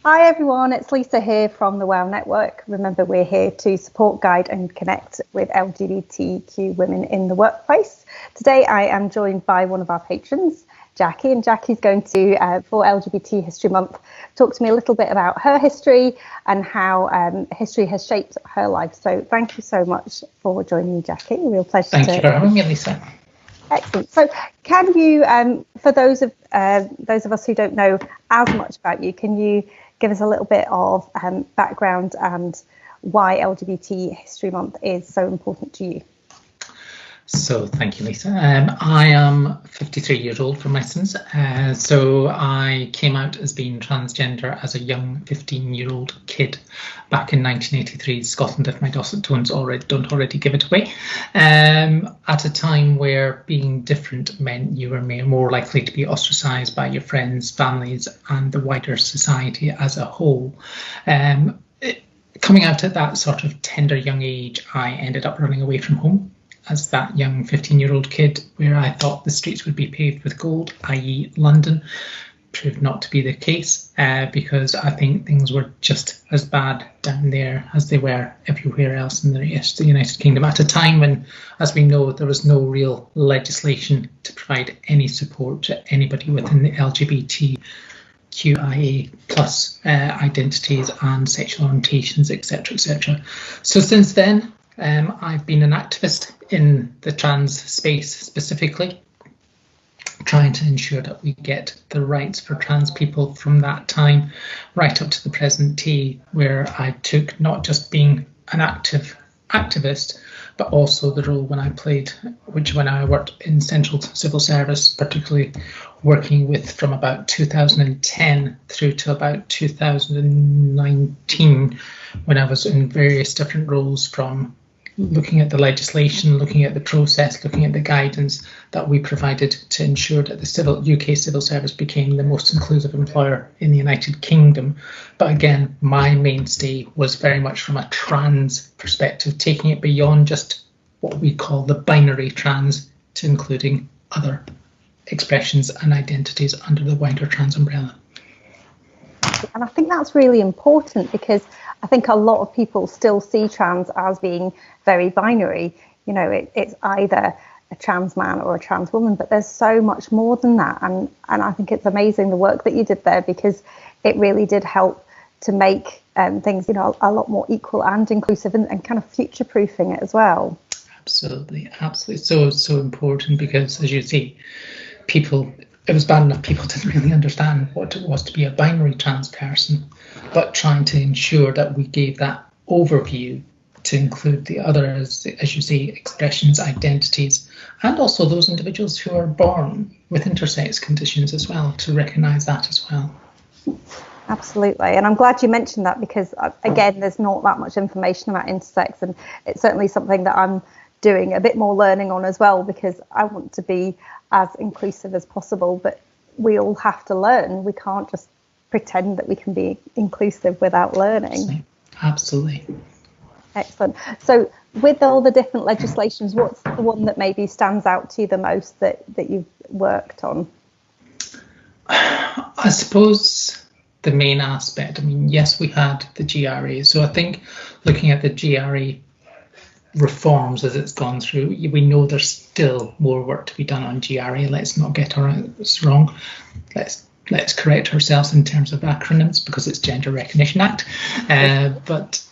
Hi everyone, it's Lisa here from the WOW Network. Remember, we're here to support, guide and connect with LGBTQ women in the workplace. Today I am joined by one of our patrons, Jacqui, and Jacqui's going to, for LGBT History Month, talk to me a little bit about her history and how history has shaped her life. So thank you so much for joining me, Jacqui. A real pleasure. Thank you for having me, Lisa. Excellent. So can you, for those of us who don't know as much about you, can you give us a little bit of background and why LGBT History Month is so important to you? So thank you, Lisa. I am 53 years old for my sins. So I came out as being transgender as a young 15-year-old kid back in 1983, Scotland, if my Dorset tones don't already give it away. At a time where being different meant you were more likely to be ostracised by your friends, families, and the wider society as a whole. Coming out at that sort of tender young age, I ended up running away from home as that young 15-year-old kid, where I thought the streets would be paved with gold, i.e. London. Proved not to be the case, because I think things were just as bad down there as they were everywhere else in the rest of the United Kingdom at a time when, as we know, there was no real legislation to provide any support to anybody within the LGBTQIA plus identities and sexual orientations, etc., etc. So since then, I've been an activist in the trans space specifically, trying to ensure that we get the rights for trans people from that time right up to the present day, where I took not just being an activist, but also the role when I worked in central civil service, particularly working with from about 2010 through to about 2019, when I was in various different roles, from looking at the legislation, looking at the process, looking at the guidance that we provided to ensure that the UK civil service became the most inclusive employer in the United Kingdom. But again, my mainstay was very much from a trans perspective, taking it beyond just what we call the binary trans to including other expressions and identities under the wider trans umbrella. And I think that's really important, because I think a lot of people still see trans as being very binary. You know, it's either a trans man or a trans woman, but there's so much more than that. And I think it's amazing the work that you did there, because it really did help to make things, you know, a lot more equal and inclusive, and kind of future-proofing it as well. Absolutely. So important, because, as you see, it was bad enough people didn't really understand what it was to be a binary trans person, but trying to ensure that we gave that overview to include the other, as you say, expressions, identities, and also those individuals who are born with intersex conditions as well, to recognise that as well. Absolutely. And I'm glad you mentioned that, because, again, there's not that much information about intersex, and it's certainly something that I'm doing a bit more learning on as well, because I want to be as inclusive as possible, but we all have to learn. We can't just pretend that we can be inclusive without learning. Absolutely. Excellent. So with all the different legislations, what's the one that maybe stands out to you the most that you've worked on? I suppose the main aspect, I mean, yes, we had the GRA. So I think looking at the GRA reforms as it's gone through, we know there's still more work to be done on GRA. Let's not get us wrong. Let's correct ourselves in terms of acronyms, because it's Gender Recognition Act. But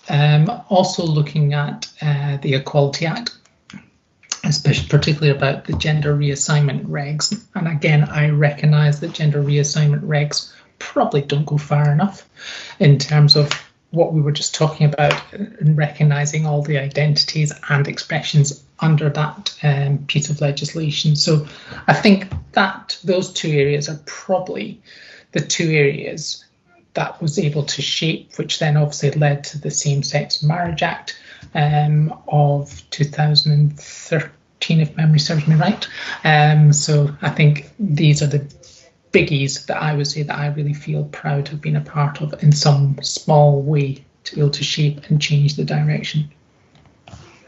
also looking at the Equality Act, especially particularly about the gender reassignment regs. And again, I recognise that gender reassignment regs probably don't go far enough in terms of what we were just talking about, in recognising all the identities and expressions under that piece of legislation. So I think that those two areas are probably the two areas that was able to shape, which then obviously led to the Same-Sex Marriage Act of 2013, if memory serves me right. So I think these are the biggies that I would say that I really feel proud to have been a part of in some small way, to be able to shape and change the direction.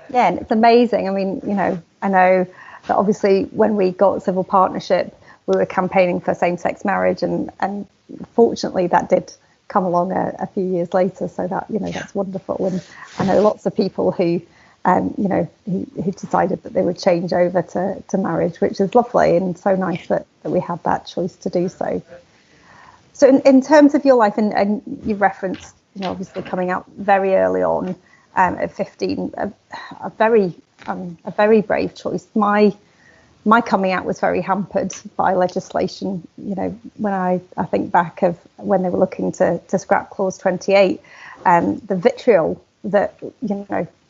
Yeah, and it's amazing. I mean, you know, I know that obviously when we got civil partnership, we were campaigning for same-sex marriage, and fortunately that did come along a few years later. So that, that's wonderful. And I know lots of people who, who decided that they would change over to marriage, which is lovely and so nice that we had that choice to do so. So in terms of your life, and you referenced, obviously coming out very early on at 15, a very brave choice. My coming out was very hampered by legislation. When I think back of when they were looking to scrap Clause 28, the vitriol that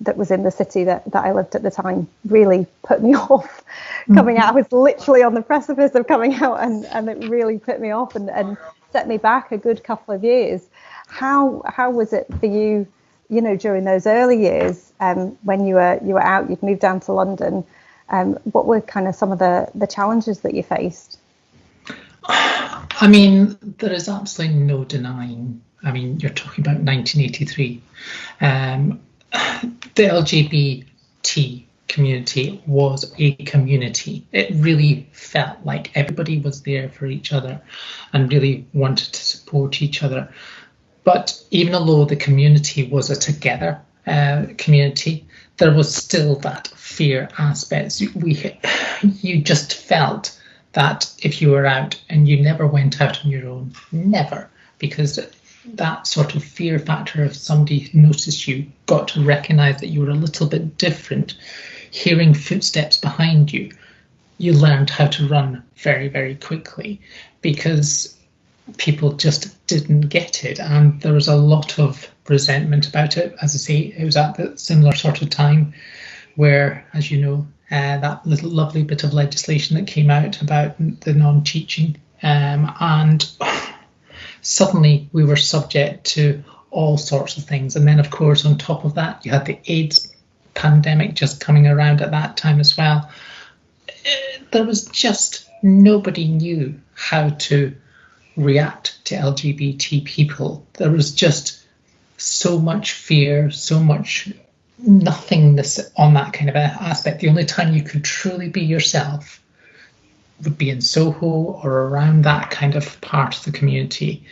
that was in the city that I lived at the time really put me off coming out. I was literally on the precipice of coming out, and it really put me off and set me back a good couple of years. How was it for you, during those early years when you were out, you'd moved down to London? What were kind of some of the challenges that you faced? I mean, there is absolutely no denying. I mean, you're talking about 1983. The LGBT community was a community. It really felt like everybody was there for each other and really wanted to support each other. But even though the community was a together community, there was still that fear aspect. You just felt that if you were out, and you never went out on your own, never, because that sort of fear factor of somebody noticed you, got to recognise that you were a little bit different, hearing footsteps behind you, you learned how to run very, very quickly, because people just didn't get it, and there was a lot of resentment about it. As I say, it was at that similar sort of time where, as you know, that little lovely bit of legislation that came out about the non-teaching, and suddenly we were subject to all sorts of things. And then, of course, on top of that, you had the AIDS pandemic just coming around at that time as well. There was just, nobody knew how to react to LGBT people. There was just so much fear, so much nothingness on that kind of aspect. The only time you could truly be yourself would be in Soho or around that kind of part of the community,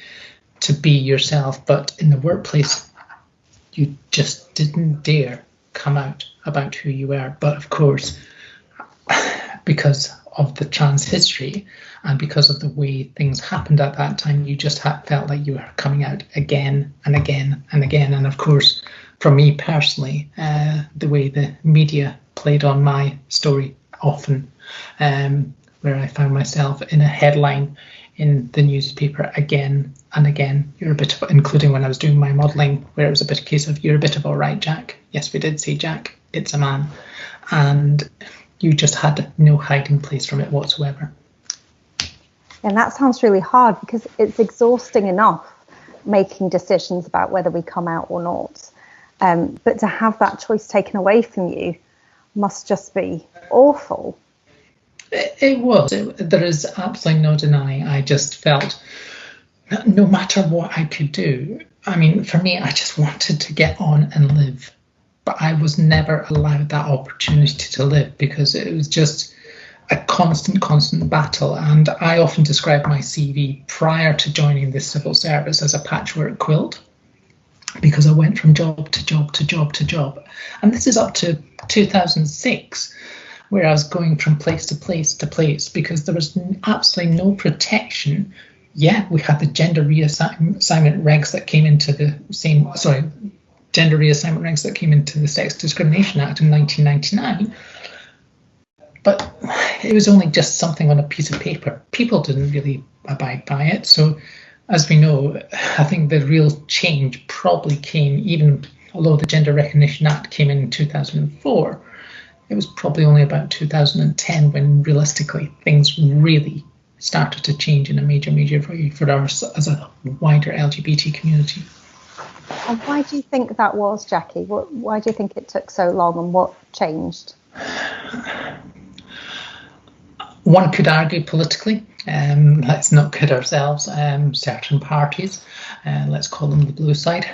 to be yourself. But in the workplace, you just didn't dare come out about who you were. But of course, because of the trans history and because of the way things happened at that time, you just felt like you were coming out again and again and again. And of course, for me personally, the way the media played on my story often, where I found myself in a headline in the newspaper again and again. You're a bit of, including when I was doing my modelling, where it was a bit of a case of, you're a bit of all right, Jack. Yes, we did say Jack, it's a man. And you just had no hiding place from it whatsoever. And that sounds really hard, because it's exhausting enough making decisions about whether we come out or not. But to have that choice taken away from you must just be awful. It was. There is absolutely no denying. I just felt that no matter what I could do, I mean, for me, I just wanted to get on and live. But I was never allowed that opportunity to live, because it was just a constant battle. And I often describe my CV prior to joining the civil service as a patchwork quilt, because I went from job to job to job to job. And this is up to 2006, where I was going from place to place to place, because there was absolutely no protection. Yeah, we had the gender reassignment regs that came into the Gender Reassignment Regs that came into the Sex Discrimination Act in 1999. But it was only just something on a piece of paper. People didn't really abide by it. So, as we know, I think the real change probably came, even although the Gender Recognition Act came in 2004, it was probably only about 2010 when realistically things really started to change in a major way for us as a wider LGBT community. And why do you think that was, Jacqui? Why do you think it took so long, and what changed? One could argue politically. Let's not kid ourselves. Certain parties, let's call them the blue side,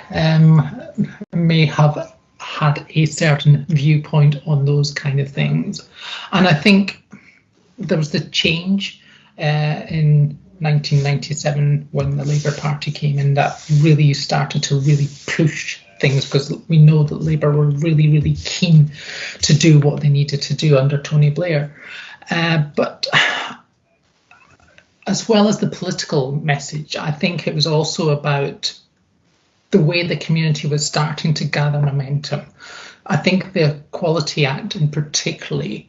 may have had a certain viewpoint on those kind of things. And I think there was the change in 1997 when the Labour Party came in that really started to really push things, because we know that Labour were really, really keen to do what they needed to do under Tony Blair. But as well as the political message, I think it was also about the way the community was starting to gather momentum. I think the Equality Act in particularly,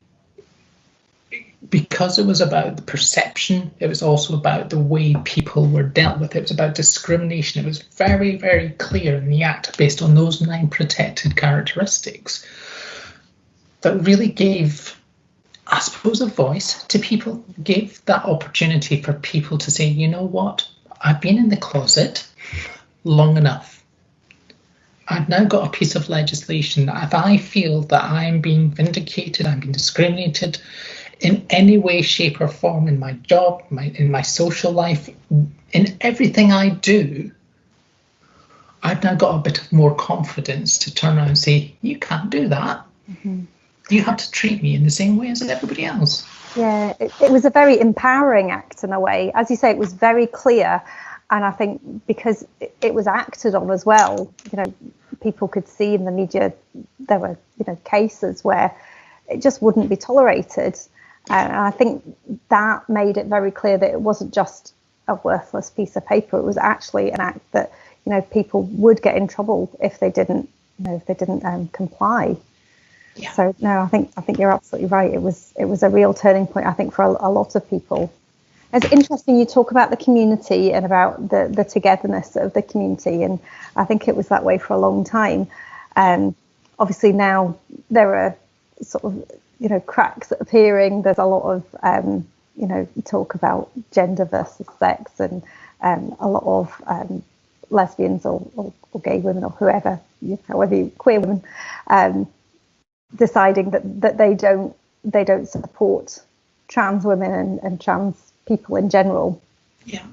because it was about the perception, it was also about the way people were dealt with. It was about discrimination. It was very, very clear in the Act, based on those 9 protected characteristics, that really gave, I suppose, a voice to people, gave that opportunity for people to say, you know what, I've been in the closet long enough. I've now got a piece of legislation that if I feel that I'm being vindicated, I'm being discriminated in any way, shape or form in my job, in my social life, in everything I do, I've now got a bit of more confidence to turn around and say, you can't do that. Mm-hmm. You have to treat me in the same way as everybody else. Yeah, it was a very empowering act in a way. As you say, it was very clear. And I think because it was acted on as well, you know, people could see in the media there were, you know, cases where it just wouldn't be tolerated. And I think that made it very clear that it wasn't just a worthless piece of paper. It was actually an act that, you know, people would get in trouble if they didn't, you know, if they didn't comply. Yeah. So no, I think you're absolutely right. It was a real turning point, I think, for a lot of people. It's interesting you talk about the community and about the togetherness of the community, and I think it was that way for a long time. Obviously now there are sort of, you know, cracks appearing. There's a lot of you know, talk about gender versus sex, and a lot of lesbians or gay women or whoever, however you, queer women, deciding that they don't support trans women and trans people in general. Yeah.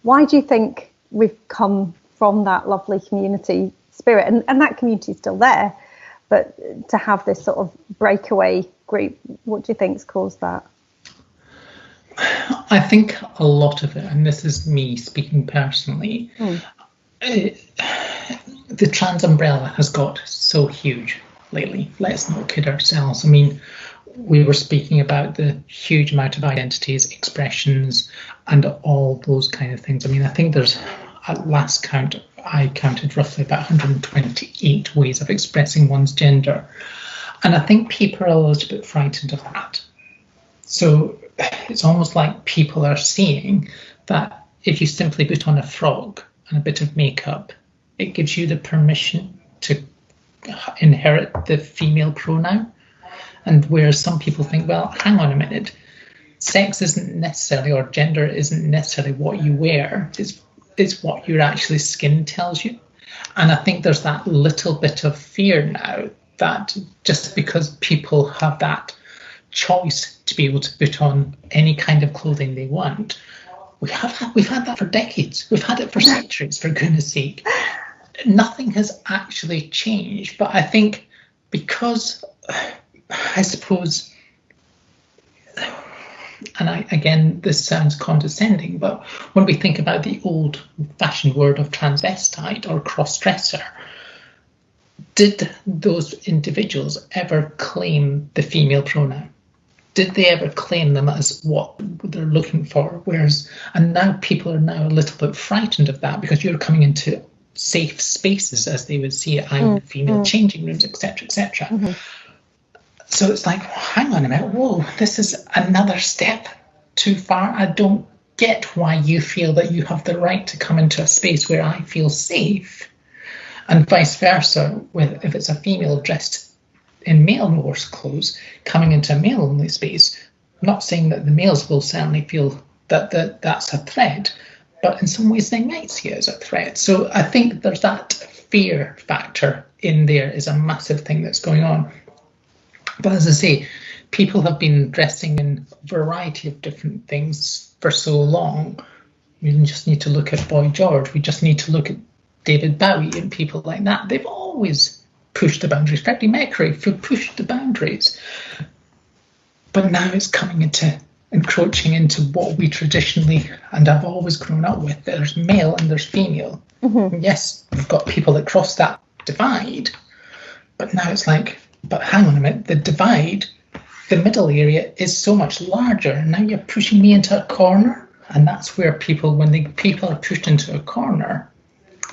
Why do you think we've come from that lovely community spirit, and that community is still there, but to have this sort of breakaway group, what do you think's caused that? I think a lot of it, and this is me speaking personally, the trans umbrella has got so huge lately. Let's not kid ourselves. I mean, we were speaking about the huge amount of identities, expressions, and all those kind of things. I mean, I think there's, at last count, I counted roughly about 128 ways of expressing one's gender. And I think people are a little bit frightened of that. So it's almost like people are seeing that if you simply put on a frock and a bit of makeup, it gives you the permission to inherit the female pronoun. And whereas some people think, well, hang on a minute, sex isn't necessarily, or gender isn't necessarily what you wear, it's what your actually skin tells you. And I think there's that little bit of fear now that just because people have that choice to be able to put on any kind of clothing they want, we've had that for decades. We've had it for centuries, for goodness sake. Nothing has actually changed. But I think because, I suppose, and again, this sounds condescending, but when we think about the old-fashioned word of transvestite or cross-dresser, did those individuals ever claim the female pronoun? Did they ever claim them as what they're looking for? And now people are now a little bit frightened of that, because you're coming into safe spaces, as they would see it, female changing rooms, etc., etc. Mm-hmm. So it's like, hang on a minute, whoa, this is another step too far. I don't get why you feel that you have the right to come into a space where I feel safe, and vice versa, if it's a female dressed in male Norse clothes coming into a male-only space. I'm not saying that the males will certainly feel that that's a threat, but in some ways they might see it as a threat. So I think there's that fear factor in there is a massive thing that's going on. But as I say, people have been dressing in a variety of different things for so long. We just need to look at Boy George. We just need to look at David Bowie and people like that. They've always pushed the boundaries. Freddie Mercury pushed the boundaries. But now it's coming into encroaching into what we traditionally, and I've always grown up with, there's male and there's female. Yes, we've got people that cross that divide, but now it's like, but hang on a minute, the divide, the middle area is so much larger. Now you're pushing me into a corner, and that's where people, when people are pushed into a corner,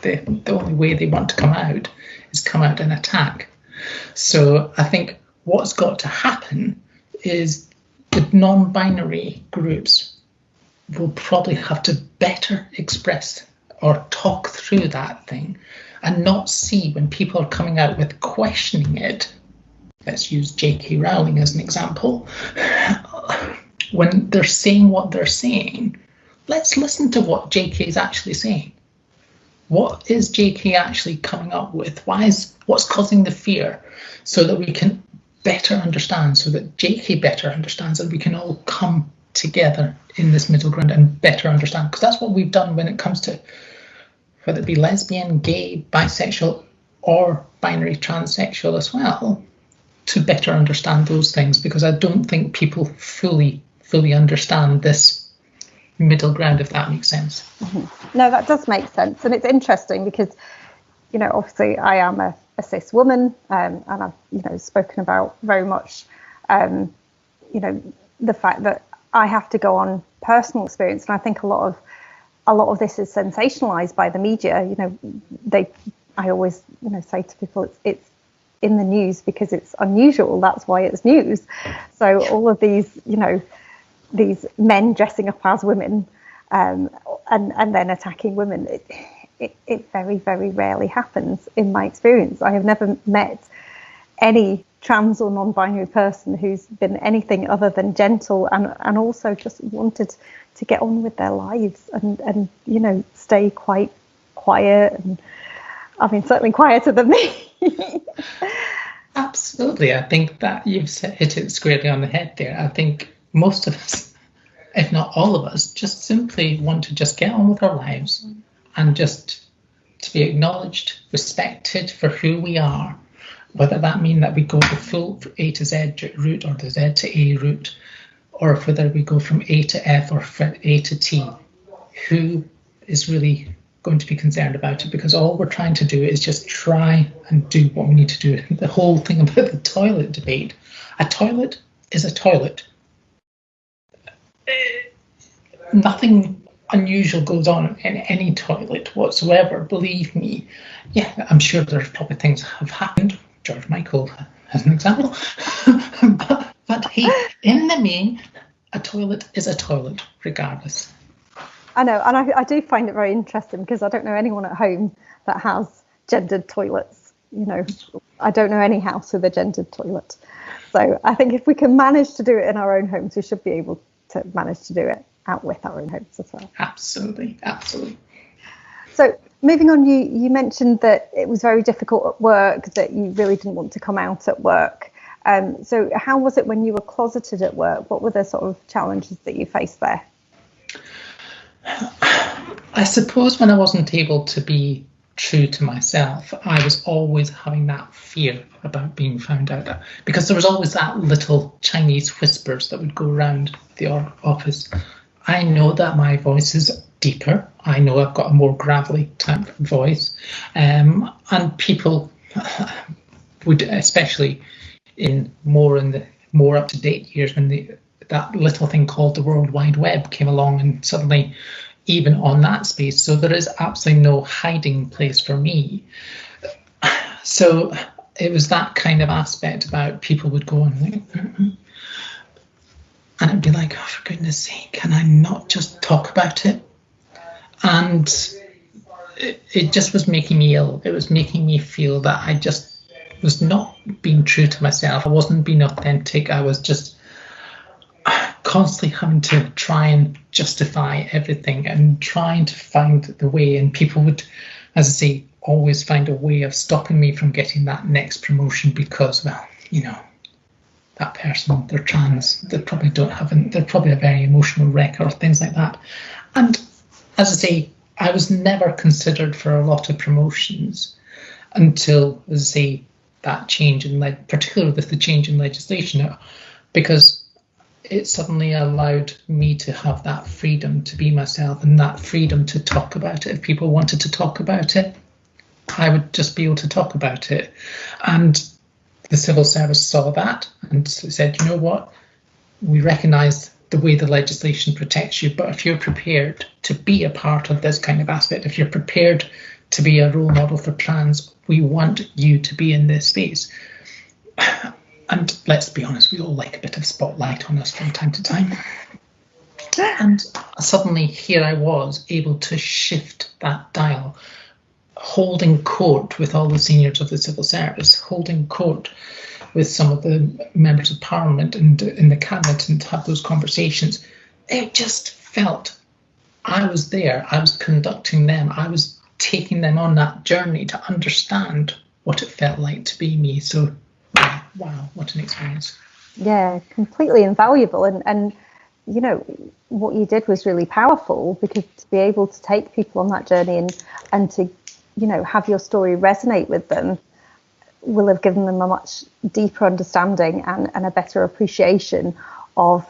the only way they want to come out is come out and attack. So I think what's got to happen is the non-binary groups will probably have to better express or talk through that thing, and not see when people are coming out with questioning it. Let's use J.K. Rowling as an example. When they're saying what they're saying, let's listen to what J.K. is actually saying. What is J.K. actually coming up with? What's causing the fear? So that we can better understand, so that J.K. better understands, and we can all come together in this middle ground and better understand. Because that's what we've done when it comes to whether it be lesbian, gay, bisexual, or binary transsexual as well, to better understand those things, because I don't think people fully understand this middle ground, if that makes sense. No, that does make sense. And it's interesting because, obviously I am a cis woman, and I've, spoken about very much, the fact that I have to go on personal experience. And I think a lot of this is sensationalized by the media. I always, say to people, it's in the news because it's unusual. That's why it's news. So all of these, these men dressing up as women, and then attacking women, it very, very rarely happens in my experience. I have never met any trans or non-binary person who's been anything other than gentle and also just wanted to get on with their lives and stay quite quiet, and I mean certainly quieter than me. Absolutely. I think that you've hit it squarely on the head there. I think most of us, if not all of us, just simply want to just get on with our lives and just to be acknowledged, respected for who we are, whether that mean that we go the full A to Z route or the Z to A route, or whether we go from A to F or from A to T. Who is really going to be concerned about it? Because all we're trying to do is just try and do what we need to do. The whole thing about the toilet debate, a toilet is a toilet. Nothing unusual goes on in any toilet whatsoever, believe me. Yeah, I'm sure there's probably things have happened, George Michael as an example, but hey, in the main, a toilet is a toilet regardless. I know, and I do find it very interesting because I don't know anyone at home that has gendered toilets. I don't know any house with a gendered toilet. So I think if we can manage to do it in our own homes, we should be able to manage to do it out with our own homes as well. Absolutely. So moving on, you mentioned that it was very difficult at work, that you really didn't want to come out at work. So how was it when you were closeted at work? What were the sort of challenges that you faced there? I suppose when I wasn't able to be true to myself, I was always having that fear about being found out, because there was always that little Chinese whispers that would go around the office. I know that my voice is deeper. I know I've got a more gravelly type of voice, and people would, especially in the more up-to-date years, when that little thing called the World Wide Web came along, and suddenly even on that space, so there is absolutely no hiding place for me. So it was that kind of aspect about people would go on like, and it'd be like, oh, for goodness sake, can I not just talk about it? And it just was making me ill. It was making me feel that I just was not being true to myself. I wasn't being authentic. I was just constantly having to try and justify everything and trying to find the way. And people would, as I say, always find a way of stopping me from getting that next promotion because, well, that person, they're trans, they're probably a very emotional wreck or things like that. And as I say, I was never considered for a lot of promotions until, as I say, that change in particularly with the change in legislation, because it suddenly allowed me to have that freedom to be myself and that freedom to talk about it. If people wanted to talk about it, I would just be able to talk about it. And the civil service saw that and said, you know what, we recognise the way the legislation protects you, but if you're prepared to be a part of this kind of aspect, if you're prepared to be a role model for trans, we want you to be in this space. And let's be honest, we all like a bit of spotlight on us from time to time. And suddenly here I was able to shift that dial, holding court with all the seniors of the civil service, holding court with some of the members of parliament and in the cabinet, and have those conversations. It just felt I was there, I was conducting them, I was taking them on that journey to understand what it felt like to be me. So wow, what an experience. Yeah, completely invaluable. And you know, what you did was really powerful, because to be able to take people on that journey and to, you know, have your story resonate with them will have given them a much deeper understanding and a better appreciation of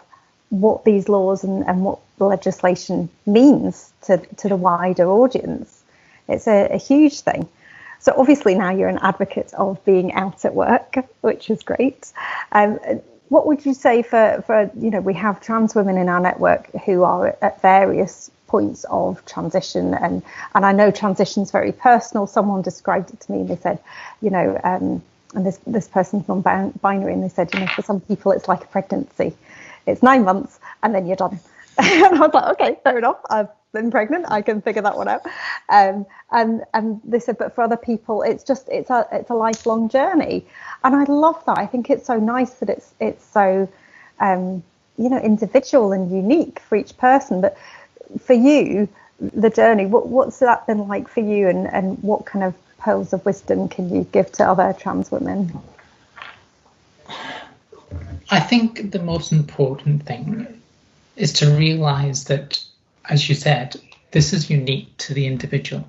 what these laws and what the legislation means to the wider audience. It's a huge thing. So obviously now you're an advocate of being out at work, which is great. What would you say for you know, we have trans women in our network who are at various points of transition, and I know transition's very personal. Someone described it to me and they said, you know, and this person's non-binary, and they said, you know, for some people it's like a pregnancy. It's 9 months and then you're done. And I was like, okay, fair enough. I've been pregnant. I can figure that one out. And they said, but for other people, it's a lifelong journey. And I love that. I think it's so nice that it's so, you know, individual and unique for each person. But for you, the journey, what's that been like for you, and what kind of pearls of wisdom can you give to other trans women? I think the most important thing is to realise that, as you said, this is unique to the individual.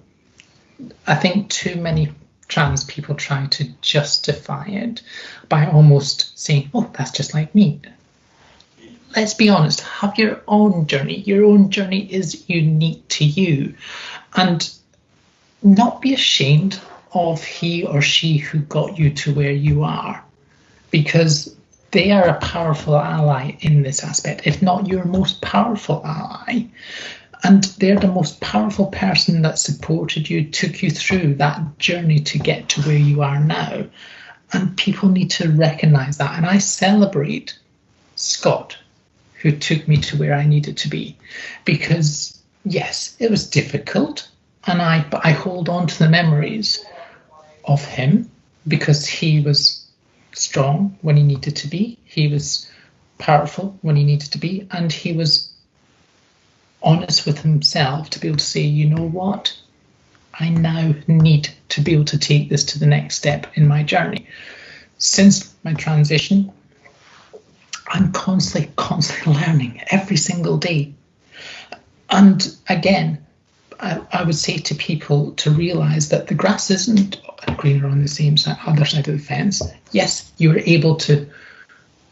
I think too many trans people try to justify it by almost saying, oh, that's just like me. Let's be honest, have your own journey. Your own journey is unique to you. And not be ashamed of he or she who got you to where you are, because they are a powerful ally in this aspect, if not your most powerful ally. And they're the most powerful person that supported you, took you through that journey to get to where you are now. And people need to recognise that. And I celebrate Scott, who took me to where I needed to be. Because, yes, it was difficult. But I hold on to the memories of him, because he was strong when he needed to be. He was powerful when he needed to be. And he was honest with himself to be able to say, you know what, I now need to be able to take this to the next step in my journey. Since my transition, I'm constantly learning every single day. And again, I would say to people to realise that the grass isn't greener on the same side, other side of the fence. Yes, you're able to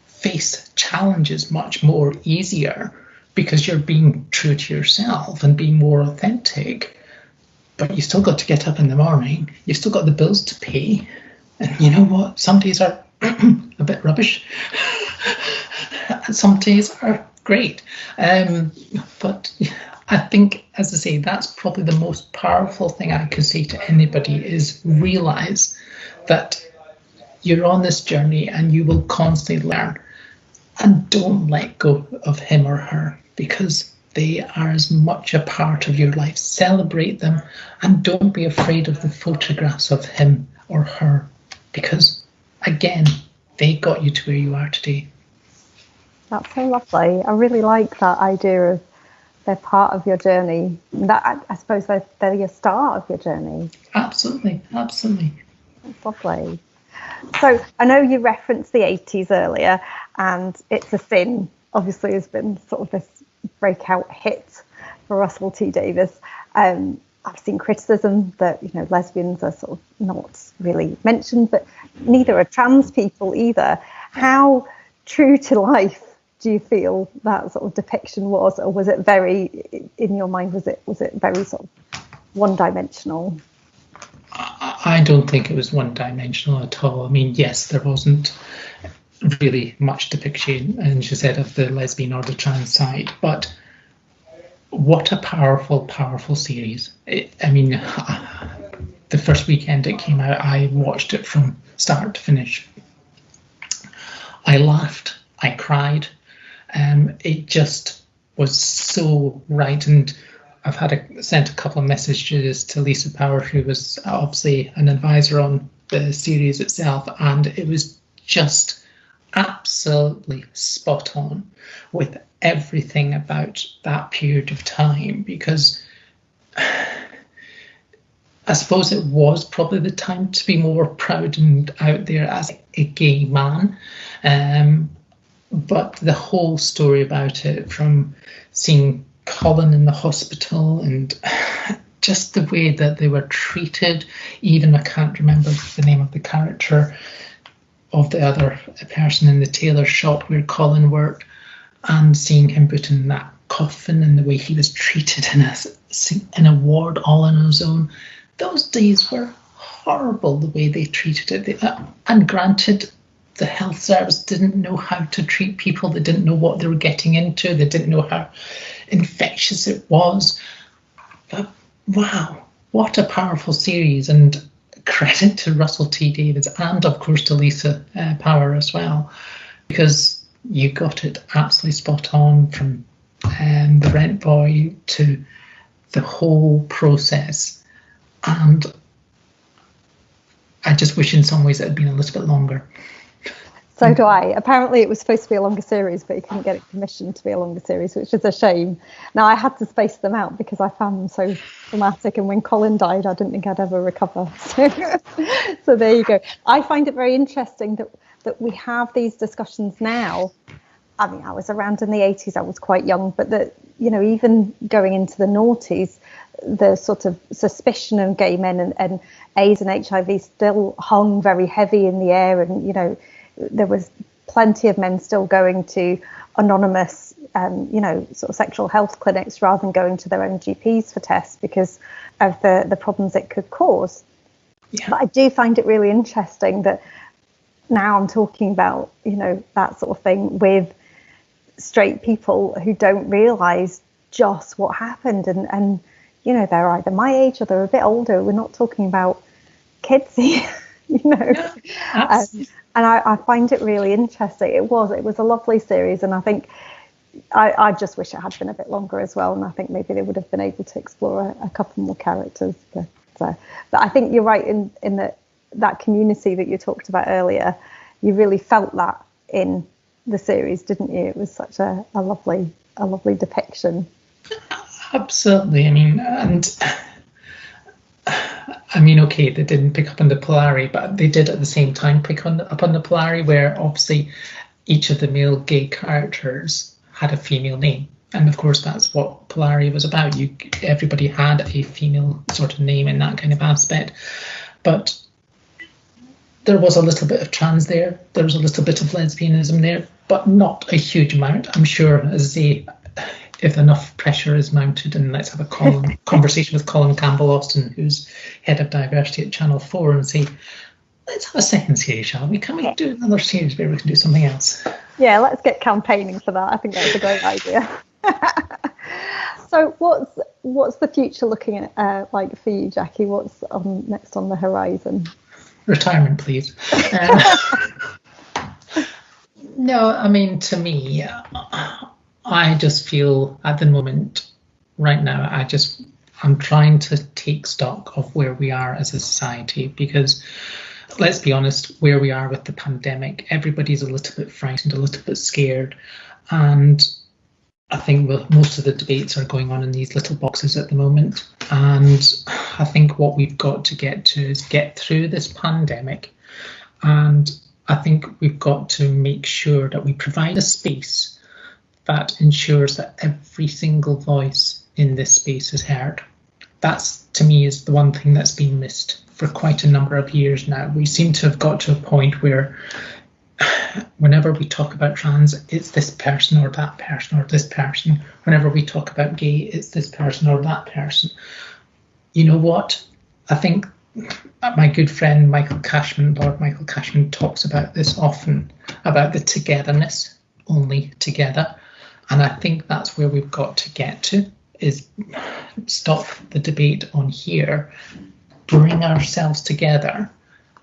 face challenges much more easier because you're being true to yourself and being more authentic. But you still got to get up in the morning. You've still got the bills to pay. And you know what? Some days are a bit rubbish. And some days are great. But I think, as I say, that's probably the most powerful thing I could say to anybody, is realise that you're on this journey and you will constantly learn. And don't let go of him or her, because they are as much a part of your life. Celebrate them, and don't be afraid of the photographs of him or her, because, again, they got you to where you are today. That's so lovely. I really like that idea of they're part of your journey. That, I suppose they're your start of your journey. Absolutely, absolutely. That's lovely. So I know you referenced the 80s earlier, and It's a Sin obviously has been sort of this breakout hit for Russell T Davies. I've seen criticism that, you know, lesbians are sort of not really mentioned, but neither are trans people either. How true to life do you feel that sort of depiction was, or was it very, in your mind, was it very sort of one-dimensional? I don't think it was one-dimensional at all. I mean, yes, there wasn't really much depiction, and she said, of the lesbian or the trans side, but what a powerful, powerful series. I mean, the first weekend it came out, I watched it from start to finish. I laughed, I cried. It just was so right, and I've sent a couple of messages to Lisa Power, who was obviously an advisor on the series itself, and it was just absolutely spot on with everything about that period of time, because I suppose it was probably the time to be more proud and out there as a gay man. But the whole story about it, from seeing Colin in the hospital and just the way that they were treated, even I can't remember the name of the character of the other person in the tailor shop where Colin worked, and seeing him put in that coffin and the way he was treated in a ward all on his own. Those days were horrible, the way they treated it. And granted, the health service didn't know how to treat people. They didn't know what they were getting into. They didn't know how infectious it was. But wow, what a powerful series. And credit to Russell T Davies, and of course to Lisa Power as well, because you got it absolutely spot on, from the rent boy to the whole process. And I just wish in some ways it had been a little bit longer. So do I. Apparently it was supposed to be a longer series, but you couldn't get it commissioned to be a longer series, which is a shame. Now, I had to space them out because I found them so dramatic, and when Colin died, I didn't think I'd ever recover. So there you go. I find it very interesting that we have these discussions now. I mean, I was around in the 80s, I was quite young, but that, you know, even going into the noughties, the sort of suspicion of gay men and AIDS and HIV still hung very heavy in the air, and, you know, there was plenty of men still going to anonymous, you know, sort of sexual health clinics rather than going to their own GPs for tests because of the problems it could cause. Yeah. But I do find it really interesting that now I'm talking about, you know, that sort of thing with straight people who don't realise just what happened. And, you know, they're either my age or they're a bit older. We're not talking about kids here, you know. Yeah, and I find it really interesting. It was a lovely series, and I think I just wish it had been a bit longer as well. And I think maybe they would have been able to explore a couple more characters. But I think you're right in that community that you talked about earlier. You really felt that in the series, didn't you? It was such a lovely depiction. Absolutely. I mean, okay, they didn't pick up on the polarity, but they did at the same time pick up on the polarity, where obviously each of the male gay characters had a female name. And of course, that's what polarity was about. Everybody had a female sort of name in that kind of aspect. But there was a little bit of trans there. There was a little bit of lesbianism there, but not a huge amount. I'm sure, as if enough pressure is mounted, and let's have a conversation with Colin Campbell-Austin, who's head of diversity at Channel 4, and say, let's have a second series, shall we? Can we do another series where we can do something else? Yeah, let's get campaigning for that. I think that's a great idea. So what's the future looking at like for you, Jacqui? What's next on the horizon? Retirement, please. No, I mean, to me, I just feel at the moment, right now, I'm trying to take stock of where we are as a society, because let's be honest, where we are with the pandemic, everybody's a little bit frightened, a little bit scared. And I think most of the debates are going on in these little boxes at the moment. And I think what we've got to get to is get through this pandemic. And I think we've got to make sure that we provide a space that ensures that every single voice in this space is heard. That's, to me, is the one thing that's been missed for quite a number of years now. We seem to have got to a point where whenever we talk about trans, it's this person or that person or this person. Whenever we talk about gay, it's this person or that person. You know what? I think my good friend Lord Michael Cashman, talks about this often, about the togetherness, only together. And I think that's where we've got to get to, is stop the debate on here, bring ourselves together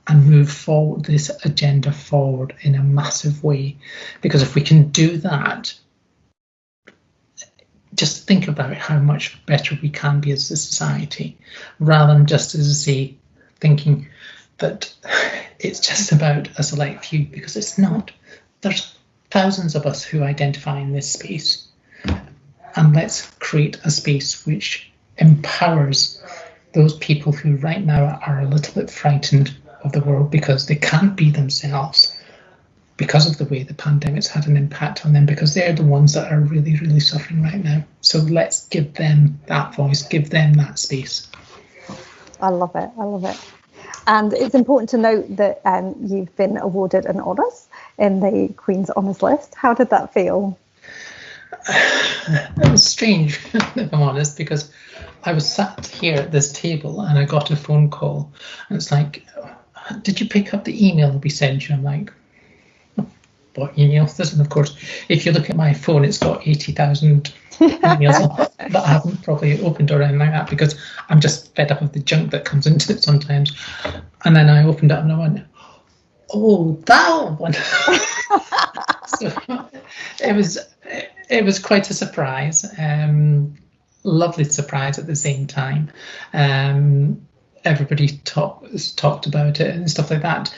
and move forward this agenda forward in a massive way. Because if we can do that, just think about how much better we can be as a society, rather than just, as I say, thinking that it's just about a select few, because it's not. There's thousands of us who identify in this space, and let's create a space which empowers those people who right now are a little bit frightened of the world because they can't be themselves, because of the way the pandemic's had an impact on them, because they're the ones that are really, really suffering right now. So let's give them that voice, give them that space. I love it. I love it. And it's important to note that you've been awarded an honours in the Queen's Honours List. How did that feel? It was strange, if I'm honest, because I was sat here at this table and I got a phone call, and it's like, did you pick up the email we sent you? I'm like, what email is this? And of course, if you look at my phone, it's got 80,000 emails that I haven't probably opened or anything like that, because I'm just fed up with the junk that comes into it sometimes. And then I opened it and I went, oh, that one. So it was quite a surprise, lovely surprise at the same time. Everybody talked about it and stuff like that.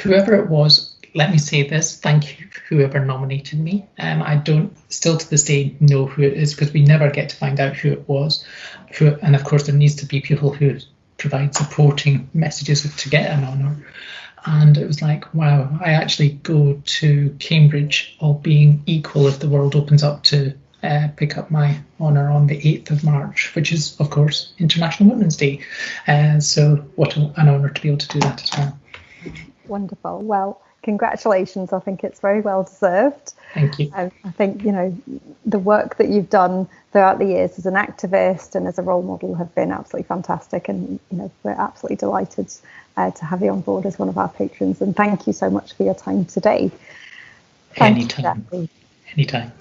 Whoever it was, let me say this, thank you, whoever nominated me. I don't still to this day know who it is, because we never get to find out who it was. And of course there needs to be people who provide supporting messages to get an honour. And it was like, wow, I actually go to Cambridge, all being equal, if the world opens up, to pick up my honour on the 8th of March, which is, of course, International Women's Day. So what an honour to be able to do that as well. Wonderful. Well, congratulations. I think it's very well deserved. Thank you. I think, the work that you've done throughout the years as an activist and as a role model have been absolutely fantastic. And, we're absolutely delighted to have you on board as one of our patrons. And thank you so much for your time today. Anytime. Anytime.